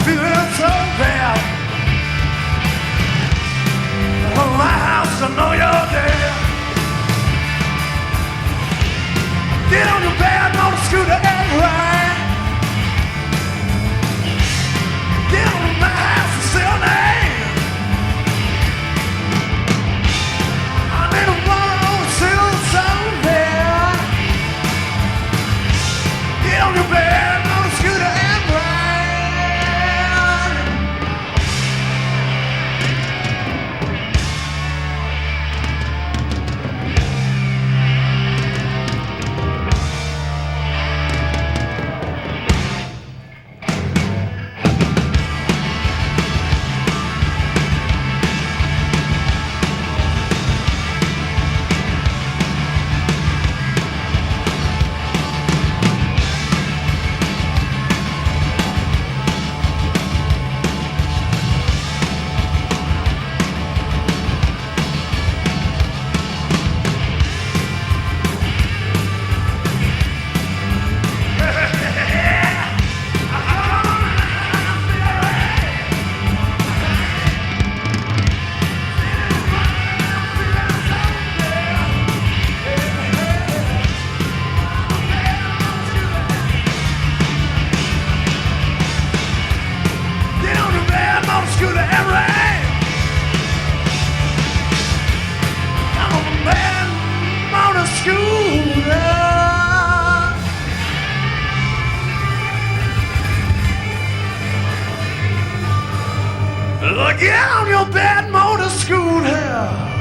feeling so bad. Oh, my house, I know you're there. Get on your bed, motor scooter and ride. Get on my house and say your name. I need a woman on a silver somewhere. Get on your bed, motor scooter and ride. Scooter and ride. I'm a man on a scooter. Get on your bad motor scooter.